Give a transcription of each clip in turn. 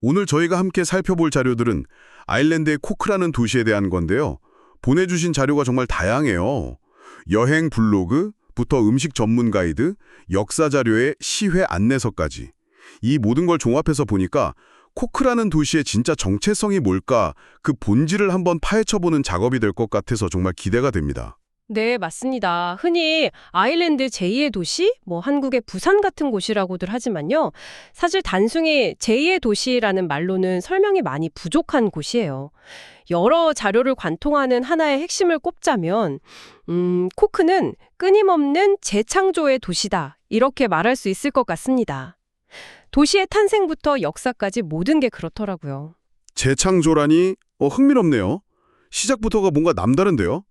오늘 저희가 함께 살펴볼 자료들은 아일랜드의 코크라는 도시에 대한 건데요. 보내주신 자료가 정말 다양해요. 여행 블로그부터 음식 전문 가이드, 역사 자료에 시회 안내서까지. 이 모든 걸 종합해서 보니까 코크라는 도시의 진짜 정체성이 뭘까, 그 본질을 한번 파헤쳐보는 작업이 될 것 같아서 정말 기대가 됩니다. 네, 맞습니다. 흔히 아일랜드 제2의 도시, 한국의 부산 같은 곳이라고들 하지만요. 사실 단순히 제2의 도시라는 말로는 설명이 많이 부족한 곳이에요. 여러 자료를 관통하는 하나의 핵심을 꼽자면, 코크는 끊임없는 재창조의 도시다. 이렇게 말할 수 있을 것 같습니다. 도시의 탄생부터 역사까지 모든 게 그렇더라고요. 재창조라니 흥미롭네요. 시작부터가 뭔가 남다른데요.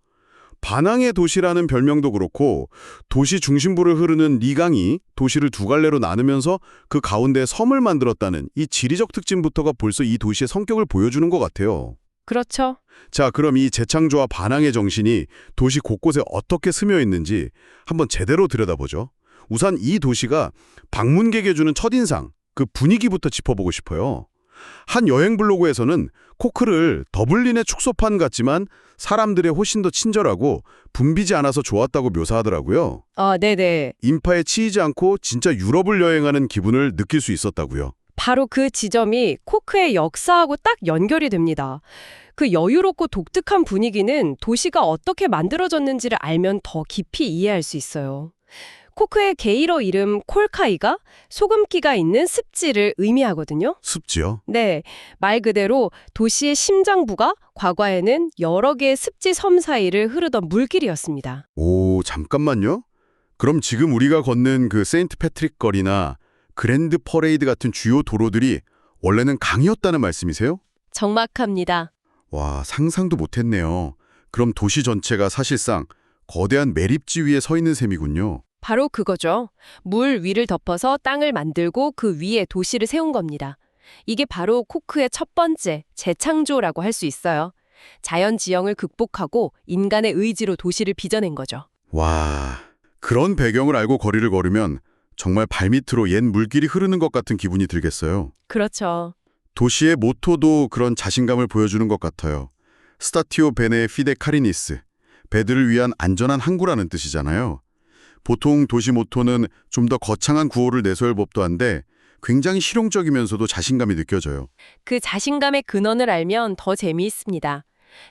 반항의 도시라는 별명도 그렇고 도시 중심부를 흐르는 리강이 도시를 두 갈래로 나누면서 그 가운데 섬을 만들었다는 이 지리적 특징부터가 벌써 이 도시의 성격을 보여주는 것 같아요. 그렇죠. 자, 그럼 이 재창조와 반항의 정신이 도시 곳곳에 어떻게 스며 있는지 한번 제대로 들여다보죠. 우선 이 도시가 방문객에 주는 첫인상, 그 분위기부터 짚어보고 싶어요. 한 여행 블로그에서는 코크를 더블린의 축소판 같지만 사람들의 훨씬 더 친절하고 붐비지 않아서 좋았다고 묘사하더라고요. 아, 네네. 인파에 치이지 않고 진짜 유럽을 여행하는 기분을 느낄 수 있었다고요. 바로 그 지점이 코크의 역사하고 딱 연결이 됩니다. 그 여유롭고 독특한 분위기는 도시가 어떻게 만들어졌는지를 알면 더 깊이 이해할 수 있어요. 코크의 게일어 이름 콜카이가 소금기가 있는 습지를 의미하거든요. 습지요? 네, 말 그대로 도시의 심장부가 과거에는 여러 개의 습지 섬 사이를 흐르던 물길이었습니다. 오, 잠깐만요. 그럼 지금 우리가 걷는 그 세인트 패트릭 거리나 그랜드 퍼레이드 같은 주요 도로들이 원래는 강이었다는 말씀이세요? 정확합니다. 와, 상상도 못했네요. 그럼 도시 전체가 사실상 거대한 매립지 위에 서 있는 셈이군요. 바로 그거죠. 물 위를 덮어서 땅을 만들고 그 위에 도시를 세운 겁니다. 이게 바로 코크의 첫 번째 재창조라고 할 수 있어요. 자연 지형을 극복하고 인간의 의지로 도시를 빚어낸 거죠. 와, 그런 배경을 알고 거리를 걸으면 정말 발밑으로 옛 물길이 흐르는 것 같은 기분이 들겠어요. 그렇죠. 도시의 모토도 그런 자신감을 보여주는 것 같아요. 스타티오 베네 피데 카리니스, 배들을 위한 안전한 항구라는 뜻이잖아요. 보통 도시 모토는 좀 더 거창한 구호를 내세울 법도 한데 굉장히 실용적이면서도 자신감이 느껴져요. 그 자신감의 근원을 알면 더 재미있습니다.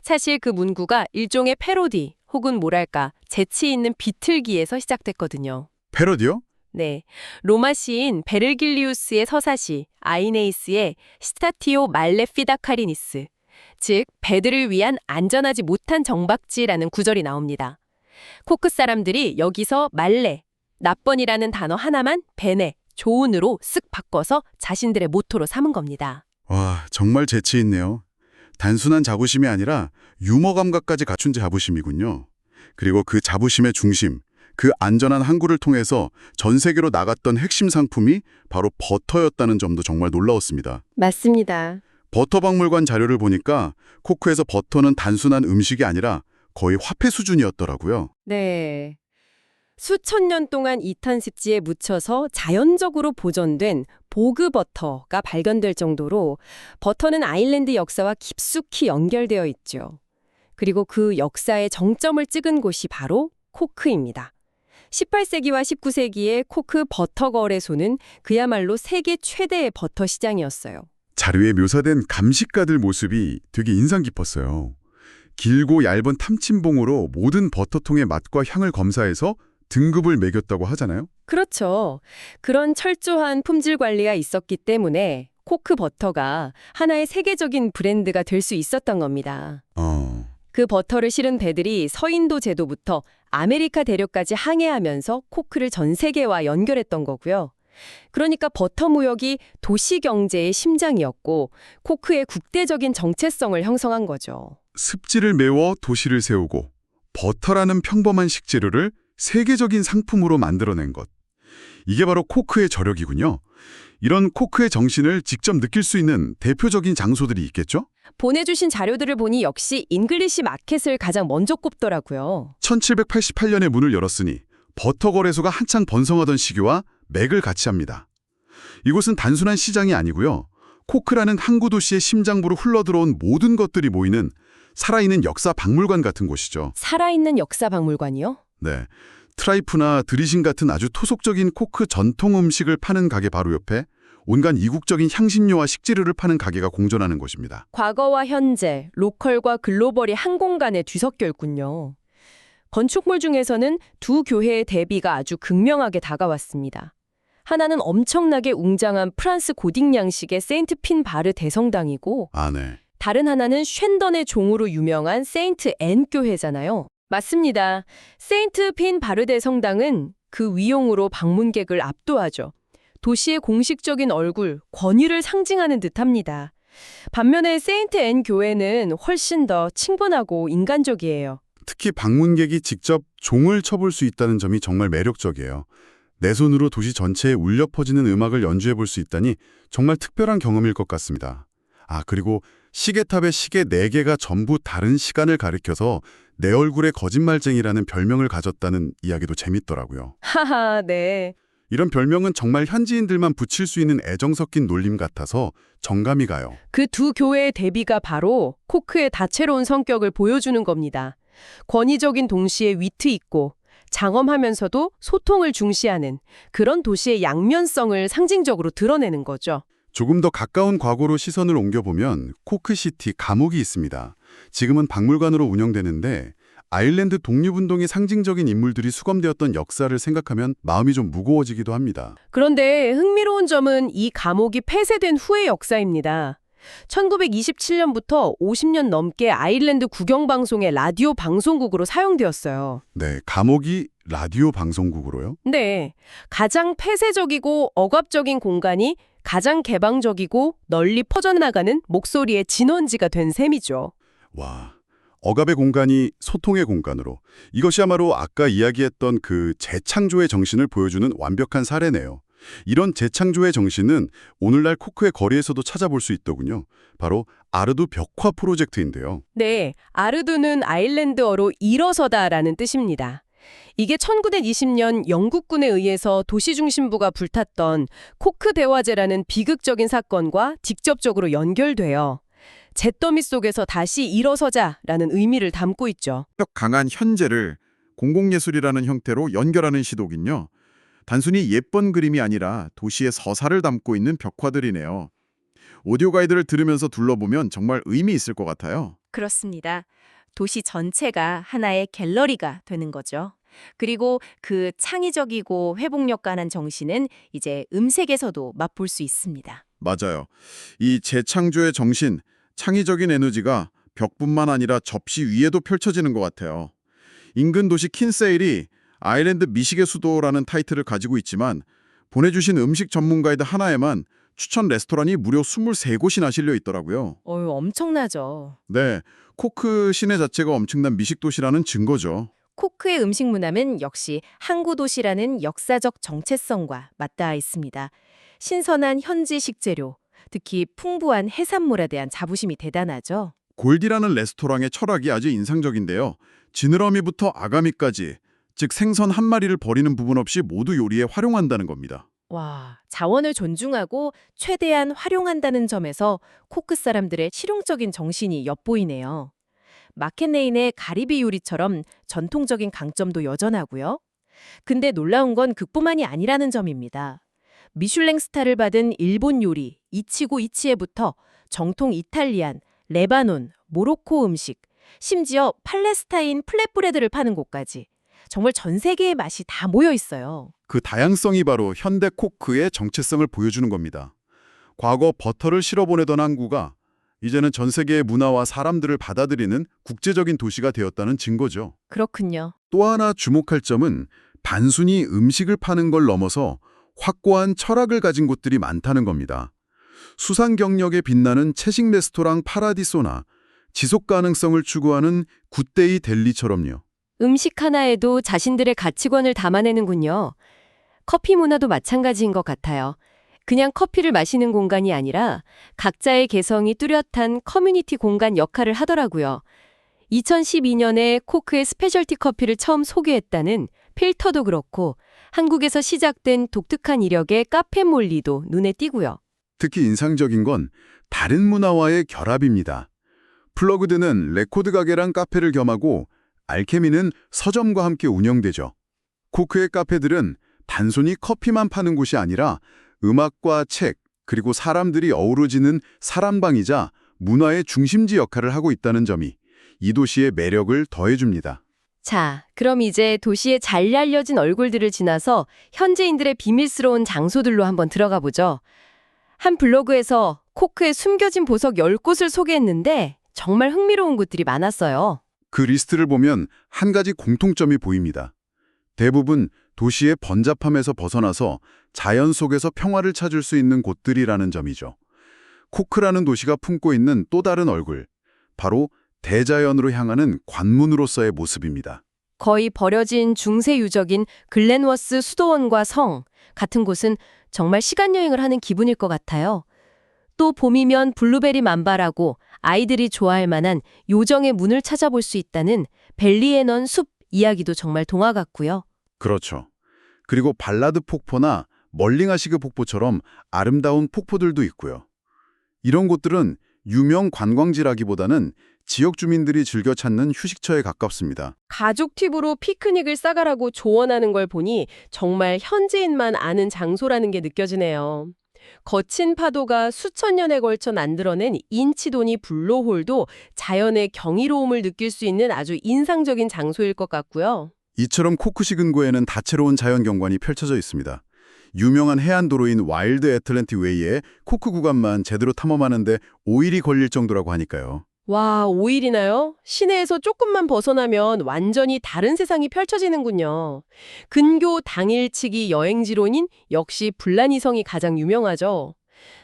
사실 그 문구가 일종의 패러디 혹은 뭐랄까 재치 있는 비틀기에서 시작됐거든요. 패러디요? 네, 로마 시인 베를길리우스의 서사시 아이네이스의 스타티오 말레피다 카리니스, 즉 배들을 위한 안전하지 못한 정박지라는 구절이 나옵니다. 코크 사람들이 여기서 말레, 나번이라는 단어 하나만 베네, 좋은으로 쓱 바꿔서 자신들의 모토로 삼은 겁니다. 와, 정말 재치 있네요. 단순한 자부심이 아니라 유머 감각까지 갖춘 자부심이군요. 그리고 그 자부심의 중심, 그 안전한 항구를 통해서 전 세계로 나갔던 핵심 상품이 바로 버터였다는 점도 정말 놀라웠습니다. 맞습니다. 버터 박물관 자료를 보니까 코크에서 버터는 단순한 음식이 아니라 거의 화폐 수준이었더라고요. 네. 수천 년 동안 이탄 습지에 묻혀서 자연적으로 보존된 보그 버터가 발견될 정도로 버터는 아일랜드 역사와 깊숙이 연결되어 있죠. 그리고 그 역사의 정점을 찍은 곳이 바로 코크입니다. 18세기와 19세기의 코크 버터 거래소는 그야말로 세계 최대의 버터 시장이었어요. 자료에 묘사된 감식가들 모습이 되게 인상 깊었어요. 길고 얇은 탐침봉으로 모든 버터통의 맛과 향을 검사해서 등급을 매겼다고 하잖아요. 그렇죠. 그런 철저한 품질 관리가 있었기 때문에 코크 버터가 하나의 세계적인 브랜드가 될 수 있었던 겁니다. 그 버터를 실은 배들이 서인도 제도부터 아메리카 대륙까지 항해하면서 코크를 전 세계와 연결했던 거고요. 그러니까 버터 무역이 도시 경제의 심장이었고 코크의 국대적인 정체성을 형성한 거죠. 습지를 메워 도시를 세우고 버터라는 평범한 식재료를 세계적인 상품으로 만들어낸 것. 이게 바로 코크의 저력이군요. 이런 코크의 정신을 직접 느낄 수 있는 대표적인 장소들이 있겠죠? 보내주신 자료들을 보니 역시 잉글리시 마켓을 가장 먼저 꼽더라고요. 1788년에 문을 열었으니 버터 거래소가 한창 번성하던 시기와 맥을 같이 합니다. 이곳은 단순한 시장이 아니고요. 코크라는 항구 도시의 심장부로 흘러들어온 모든 것들이 모이는 살아있는 역사 박물관 같은 곳이죠. 살아있는 역사 박물관이요? 네. 트라이프나 드리신 같은 아주 토속적인 코크 전통 음식을 파는 가게 바로 옆에 온갖 이국적인 향신료와 식재료를 파는 가게가 공존하는 곳입니다. 과거와 현재, 로컬과 글로벌이 한 공간에 뒤섞여 있군요. 건축물 중에서는 두 교회의 대비가 아주 극명하게 다가왔습니다. 하나는 엄청나게 웅장한 프랑스 고딕 양식의 세인트 핀 바르 대성당이고 아, 네. 다른 하나는 쉔던의 종으로 유명한 세인트 앤 교회잖아요. 맞습니다. 세인트 핀 바르 대성당은 그 위용으로 방문객을 압도하죠. 도시의 공식적인 얼굴, 권위를 상징하는 듯합니다. 반면에 세인트 앤 교회는 훨씬 더 친근하고 인간적이에요. 특히 방문객이 직접 종을 쳐볼 수 있다는 점이 정말 매력적이에요. 내 손으로 도시 전체에 울려 퍼지는 음악을 연주해 볼 수 있다니 정말 특별한 경험일 것 같습니다. 아, 그리고 시계탑의 시계 4개가 전부 다른 시간을 가리켜서 내 얼굴에 거짓말쟁이라는 별명을 가졌다는 이야기도 재밌더라고요. 하하, 네. 이런 별명은 정말 현지인들만 붙일 수 있는 애정 섞인 놀림 같아서 정감이 가요. 그 두 교회의 대비가 바로 코크의 다채로운 성격을 보여주는 겁니다. 권위적인 동시에 위트 있고 장엄하면서도 소통을 중시하는 그런 도시의 양면성을 상징적으로 드러내는 거죠. 조금 더 가까운 과거로 시선을 옮겨보면 코크시티 감옥이 있습니다. 지금은 박물관으로 운영되는데 아일랜드 독립운동의 상징적인 인물들이 수감되었던 역사를 생각하면 마음이 좀 무거워지기도 합니다. 그런데 흥미로운 점은 이 감옥이 폐쇄된 후의 역사입니다. 1927년부터 50년 넘게 아일랜드 국영방송의 라디오 방송국으로 사용되었어요. 네, 감옥이 라디오 방송국으로요? 네, 가장 폐쇄적이고 억압적인 공간이 가장 개방적이고 널리 퍼져나가는 목소리의 진원지가 된 셈이죠. 와, 억압의 공간이 소통의 공간으로. 이것이야말로 아까 이야기했던 그 재창조의 정신을 보여주는 완벽한 사례네요. 이런 재창조의 정신은 오늘날 코크의 거리에서도 찾아볼 수 있더군요. 바로 아르두 벽화 프로젝트인데요. 네, 아르두는 아일랜드어로 일어서다라는 뜻입니다. 이게 1920년 영국군에 의해서 도시 중심부가 불탔던 코크 대화제라는 비극적인 사건과 직접적으로 연결돼요. 잿더미 속에서 다시 일어서자라는 의미를 담고 있죠. 강한 현재를 공공예술이라는 형태로 연결하는 시도긴요. 단순히 예쁜 그림이 아니라 도시의 서사를 담고 있는 벽화들이네요. 오디오 가이드를 들으면서 둘러보면 정말 의미 있을 것 같아요. 그렇습니다. 도시 전체가 하나의 갤러리가 되는 거죠. 그리고 그 창의적이고 회복력 강한 정신은 이제 음색에서도 맛볼 수 있습니다. 맞아요. 이 재창조의 정신, 창의적인 에너지가 벽뿐만 아니라 접시 위에도 펼쳐지는 것 같아요. 인근 도시 킨세일이 아일랜드 미식의 수도라는 타이틀을 가지고 있지만 보내주신 음식 전문 가이드 하나에만 추천 레스토랑이 무려 23곳이나 실려 있더라고요. 엄청나죠. 네, 코크 시내 자체가 엄청난 미식 도시라는 증거죠. 코크의 음식 문화는 역시 항구 도시라는 역사적 정체성과 맞닿아 있습니다. 신선한 현지 식재료, 특히 풍부한 해산물에 대한 자부심이 대단하죠. 골디라는 레스토랑의 철학이 아주 인상적인데요. 지느러미부터 아가미까지, 즉 생선 한 마리를 버리는 부분 없이 모두 요리에 활용한다는 겁니다. 와, 자원을 존중하고 최대한 활용한다는 점에서 코크 사람들의 실용적인 정신이 엿보이네요. 마켓레인의 가리비 요리처럼 전통적인 강점도 여전하고요. 근데 놀라운 건 그뿐만이 아니라는 점입니다. 미슐랭 스타를 받은 일본 요리 이치고 이치에부터 정통 이탈리안, 레바논, 모로코 음식, 심지어 팔레스타인 플랫브레드를 파는 곳까지 정말 전 세계의 맛이 다 모여 있어요. 그 다양성이 바로 현대 코크의 정체성을 보여주는 겁니다. 과거 버터를 실어보내던 항구가 이제는 전 세계의 문화와 사람들을 받아들이는 국제적인 도시가 되었다는 증거죠. 그렇군요. 또 하나 주목할 점은 단순히 음식을 파는 걸 넘어서 확고한 철학을 가진 곳들이 많다는 겁니다. 수상 경력에 빛나는 채식 레스토랑 파라디소나 지속 가능성을 추구하는 굿데이 델리처럼요. 음식 하나에도 자신들의 가치관을 담아내는군요. 커피 문화도 마찬가지인 것 같아요. 그냥 커피를 마시는 공간이 아니라 각자의 개성이 뚜렷한 커뮤니티 공간 역할을 하더라고요. 2012년에 코크의 스페셜티 커피를 처음 소개했다는 필터도 그렇고 한국에서 시작된 독특한 이력의 카페 몰리도 눈에 띄고요. 특히 인상적인 건 다른 문화와의 결합입니다. 플러그드는 레코드 가게랑 카페를 겸하고 알케미는 서점과 함께 운영되죠. 코크의 카페들은 단순히 커피만 파는 곳이 아니라 음악과 책, 그리고 사람들이 어우러지는 사람방이자 문화의 중심지 역할을 하고 있다는 점이 이 도시의 매력을 더해줍니다. 자, 그럼 이제 도시의 잘 알려진 얼굴들을 지나서 현지인들의 비밀스러운 장소들로 한번 들어가 보죠. 한 블로그에서 코크의 숨겨진 보석 10곳을 소개했는데 정말 흥미로운 곳들이 많았어요. 그 리스트를 보면 한 가지 공통점이 보입니다. 대부분 도시의 번잡함에서 벗어나서 자연 속에서 평화를 찾을 수 있는 곳들이라는 점이죠. 코크라는 도시가 품고 있는 또 다른 얼굴, 바로 대자연으로 향하는 관문으로서의 모습입니다. 거의 버려진 중세 유적인 글렌워스 수도원과 성 같은 곳은 정말 시간여행을 하는 기분일 것 같아요. 또 봄이면 블루베리 만발하고 아이들이 좋아할 만한 요정의 문을 찾아볼 수 있다는 벨리에 넌 숲 이야기도 정말 동화 같고요. 그렇죠. 그리고 발라드 폭포나 멀링하시그 폭포처럼 아름다운 폭포들도 있고요. 이런 곳들은 유명 관광지라기보다는 지역 주민들이 즐겨 찾는 휴식처에 가깝습니다. 가족 팁으로 피크닉을 싸가라고 조언하는 걸 보니 정말 현지인만 아는 장소라는 게 느껴지네요. 거친 파도가 수천 년에 걸쳐 만들어낸 인치도니 블로홀도 자연의 경이로움을 느낄 수 있는 아주 인상적인 장소일 것 같고요. 이처럼 코크시 근교에는 다채로운 자연 경관이 펼쳐져 있습니다. 유명한 해안도로인 와일드 애틀랜틱 웨이의 코크 구간만 제대로 탐험하는데 5일이 걸릴 정도라고 하니까요. 와, 5일이나요? 시내에서 조금만 벗어나면 완전히 다른 세상이 펼쳐지는군요. 근교 당일치기 여행지로는 역시 불란이성이 가장 유명하죠.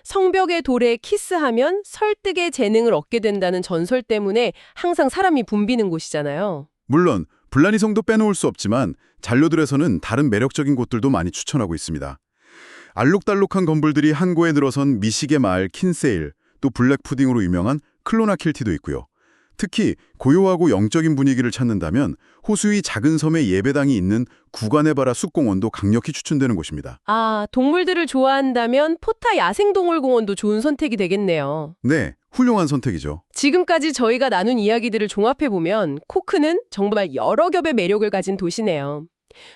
성벽의 돌에 키스하면 설득의 재능을 얻게 된다는 전설 때문에 항상 사람이 붐비는 곳이잖아요. 물론 불란이성도 빼놓을 수 없지만 잔료들에서는 다른 매력적인 곳들도 많이 추천하고 있습니다. 알록달록한 건물들이 한 고에 늘어선 미시게 마을 킨세일, 또 블랙푸딩으로 유명한 클로나킬티도 있고요. 특히 고요하고 영적인 분위기를 찾는다면 호수의 작은 섬에 예배당이 있는 구간에바라 숲공원도 강력히 추천되는 곳입니다. 아, 동물들을 좋아한다면 포타 야생동물공원도 좋은 선택이 되겠네요. 네, 훌륭한 선택이죠. 지금까지 저희가 나눈 이야기들을 종합해보면 코크는 정말 여러 겹의 매력을 가진 도시네요.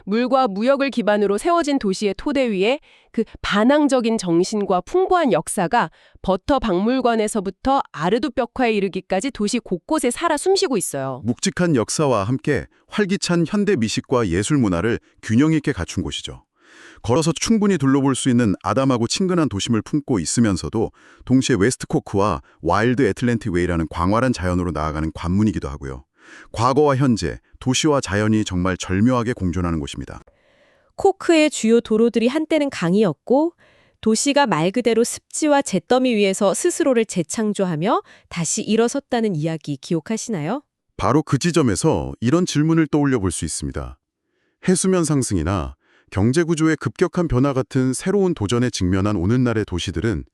물과 무역을 기반으로 세워진 도시의 토대 위에 그 반항적인 정신과 풍부한 역사가 버터 박물관에서부터 아르도 벽화에 이르기까지 도시 곳곳에 살아 숨쉬고 있어요. 묵직한 역사와 함께 활기찬 현대 미식과 예술 문화를 균형 있게 갖춘 곳이죠. 걸어서 충분히 둘러볼 수 있는 아담하고 친근한 도심을 품고 있으면서도 동시에 웨스트 코크와 와일드 애틀랜틱 웨이라는 광활한 자연으로 나아가는 관문이기도 하고요. 과거와 현재, 도시와 자연이 정말 절묘하게 공존하는 곳입니다. 코크의 주요 도로들이 한때는 강이었고 도시가 말 그대로 습지와 잿더미 위에서 스스로를 재창조하며 다시 일어섰다는 이야기 기억하시나요? 바로 그 지점에서 이런 질문을 떠올려 볼 수 있습니다. 해수면 상승이나 경제구조의 급격한 변화 같은 새로운 도전에 직면한 오늘날의 도시들은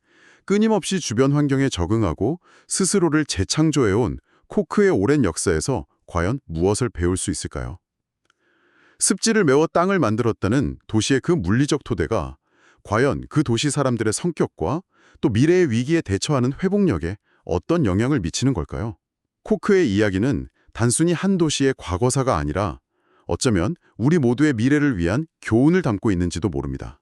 끊임없이 주변 환경에 적응하고 스스로를 재창조해온 코크의 오랜 역사에서 과연 무엇을 배울 수 있을까요? 습지를 메워 땅을 만들었다는 도시의 그 물리적 토대가 과연 그 도시 사람들의 성격과 또 미래의 위기에 대처하는 회복력에 어떤 영향을 미치는 걸까요? 코크의 이야기는 단순히 한 도시의 과거사가 아니라 어쩌면 우리 모두의 미래를 위한 교훈을 담고 있는지도 모릅니다.